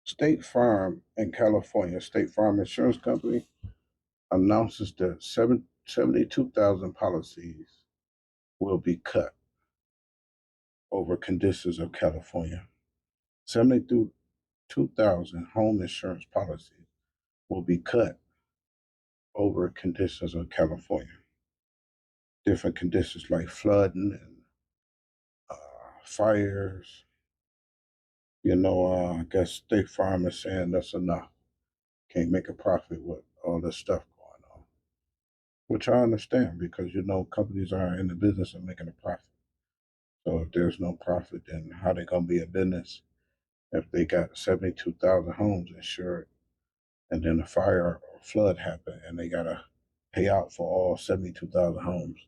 State Farm in California, State Farm Insurance Company announces that 72,000 policies will be cut over conditions of California. 72,000 home insurance policies will be cut over conditions of California. Different conditions like flooding and fires. I guess State Farm is saying that's enough. Can't make a profit with all this stuff going on, which I understand because companies are in the business of making a profit. So if there's no profit, then how they gonna be a business if they got 72,000 homes insured, and then a fire or flood happen and they gotta pay out for all 72,000 homes?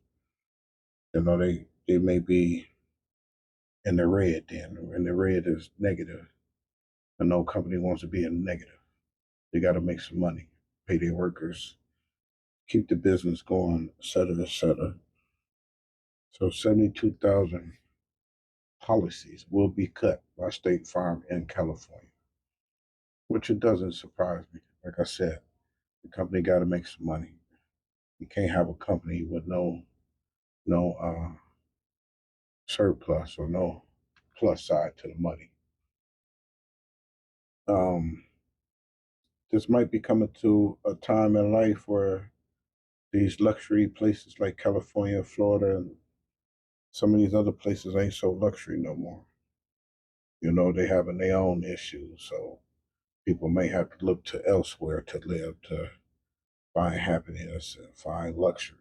They may be in the red then, and the red is negative, and no company wants to be in negative. They got to make some money, pay their workers, keep the business going, et cetera, et cetera. So 72,000 policies will be cut by State Farm in California, which it doesn't surprise me. Like I said, the company got to make some money. You can't have a company with no surplus or no plus side to the money. Um, this might be coming to a time in life where these luxury places like California, Florida, and some of these other places ain't so luxury no more. They having their own issues, so people may have to look to elsewhere to live to find happiness and find luxury.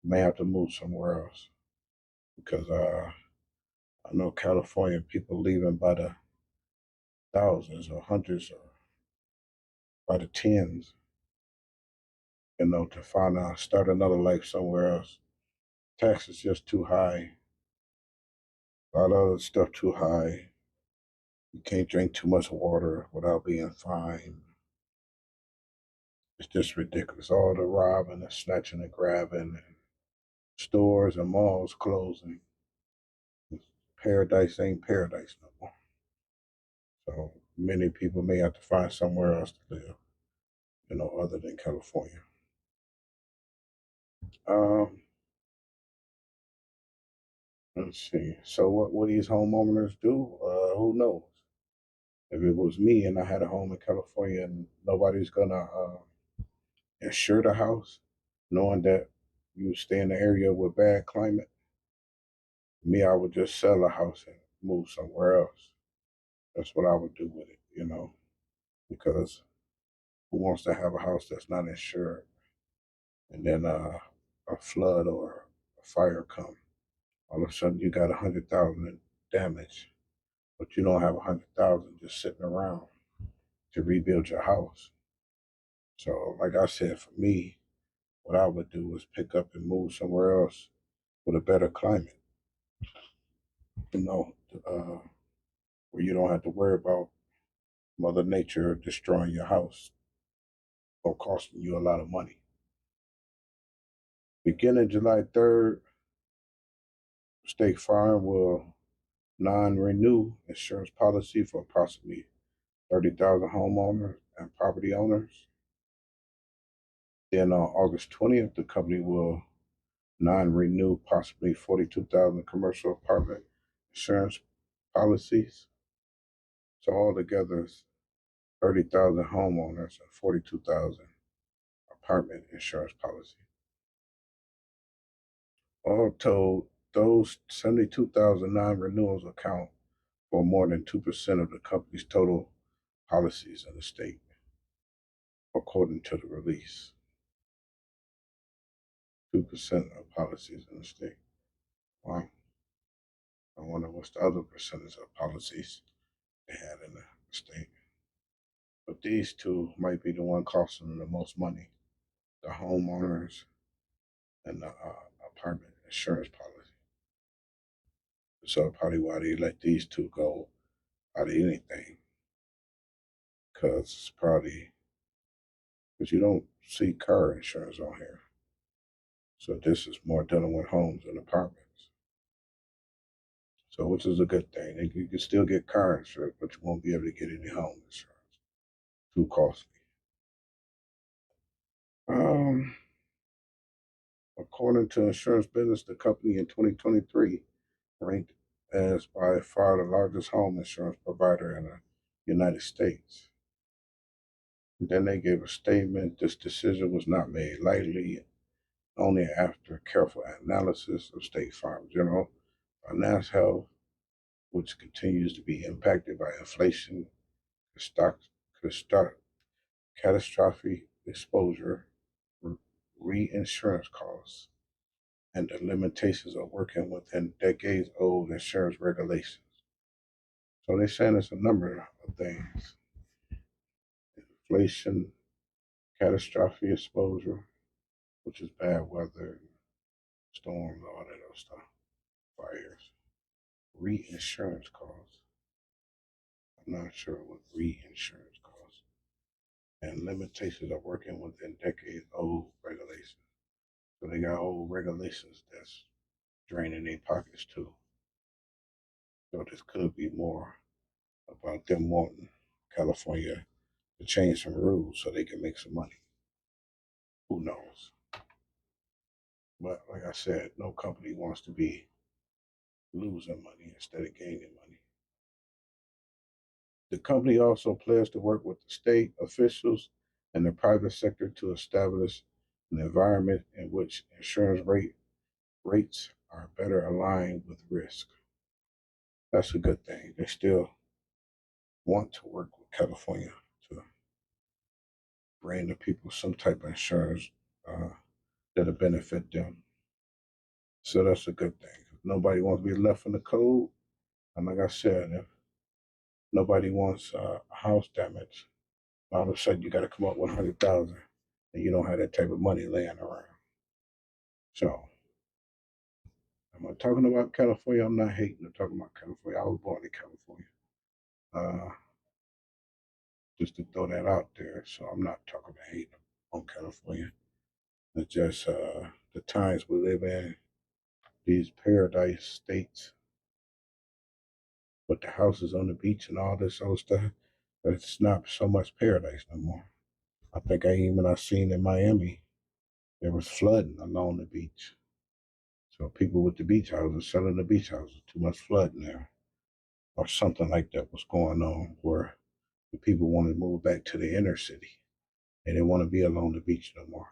May have to move somewhere else because I know California people leaving by the thousands or hundreds or by the tens, to find out start another life somewhere else. Taxes just too high. A lot of other stuff too high. You can't drink too much water without being fined. It's just ridiculous. All the robbing and snatching and grabbing and stores and malls closing. Paradise ain't paradise no more. So many people may have to find somewhere else to live, other than California. Um, let's see. So what these homeowners do? Who knows? If it was me and I had a home in California and nobody's gonna insure the house, knowing that you stay in an area with bad climate, me, I would just sell the house and move somewhere else. That's what I would do with it, because who wants to have a house that's not insured and then a flood or a fire come? All of a sudden you got 100,000 in damage, but you don't have 100,000 just sitting around to rebuild your house. So, like I said, for me, what I would do is pick up and move somewhere else with a better climate, you know, uh, where you don't have to worry about Mother Nature destroying your house or costing you a lot of money. Beginning July 3rd, State Farm will non-renew insurance policy for approximately 30,000 homeowners and property owners. Then on August 20th, the company will non-renew possibly 42,000 commercial apartment insurance policies. So altogether, it's 30,000 homeowners and 42,000 apartment insurance policies. All told, those 72,000 non-renewals account for more than 2% of the company's total policies in the state, according to the release. 2% of policies in the state. Wow. I wonder what's the other percentage of policies they had in the state. But these two might be the one costing them the most money: the homeowners and the apartment insurance policy. So probably why they let these two go out of anything, because it's probably because you don't see car insurance on here. So this is more dealing with homes and apartments. So, which is a good thing. You can still get car insurance, but you won't be able to get any home insurance. Too costly. Um, According to Insurance Business, the company in 2023 ranked as by far the largest home insurance provider in the United States. And then they gave a statement. This decision was not made lightly, only after careful analysis of State Farm General Finance Health, which continues to be impacted by inflation, stock, catastrophic exposure, reinsurance costs, and the limitations of working within decades old insurance regulations. So they're saying it's a number of things: inflation, catastrophic exposure, which is bad weather, storms, all that other stuff, fires, reinsurance costs. I'm not sure what reinsurance costs, and limitations of working within decades old regulations. So they got old regulations that's draining their pockets too. So this could be more about them wanting California to change some rules so they can make some money. Who knows? But like I said, no company wants to be losing money instead of gaining money. The company also pledged to work with the state officials and the private sector to establish an environment in which insurance rates are better aligned with risk. That's a good thing. They still want to work with California to bring the people some type of insurance uh, that'll benefit them. So that's a good thing. Nobody wants to be left in the cold. And like I said, if nobody wants house damage, all of a sudden you got to come up with 100,000, and you don't have that type of money laying around. So am I talking about California? I'm not hating. I'm talking about California. I was born in California. Uh, just to throw that out there. So I'm not talking about hating on California. It's just the times we live in, these paradise states with the houses on the beach and all this old stuff. It's not so much paradise no more. I think I seen in Miami there was flooding along the beach. So people with the beach houses selling the beach houses, too much flooding there, or something like that was going on where the people wanted to move back to the inner city. They didn't want to be along the beach no more.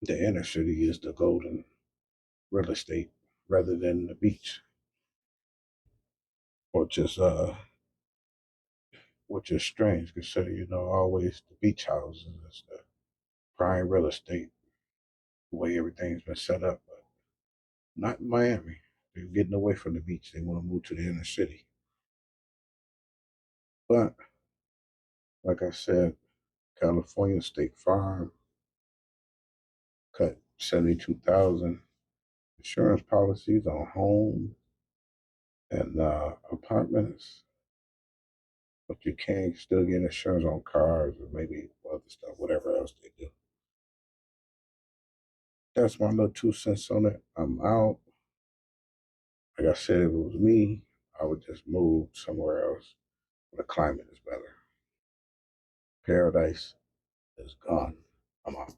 The inner city is the golden real estate rather than the beach, which is strange considering always the beach houses is the prime real estate, the way everything's been set up. But not in Miami. They're getting away from the beach. They want to move to the inner city. But like I said, California State Farm cut 72,000 insurance policies on homes and apartments, but you can still get insurance on cars or maybe other stuff, whatever else they do. That's my little 2 cents on it. I'm out. Like I said, if it was me, I would just move somewhere else where the climate is better. Paradise is gone. I'm out.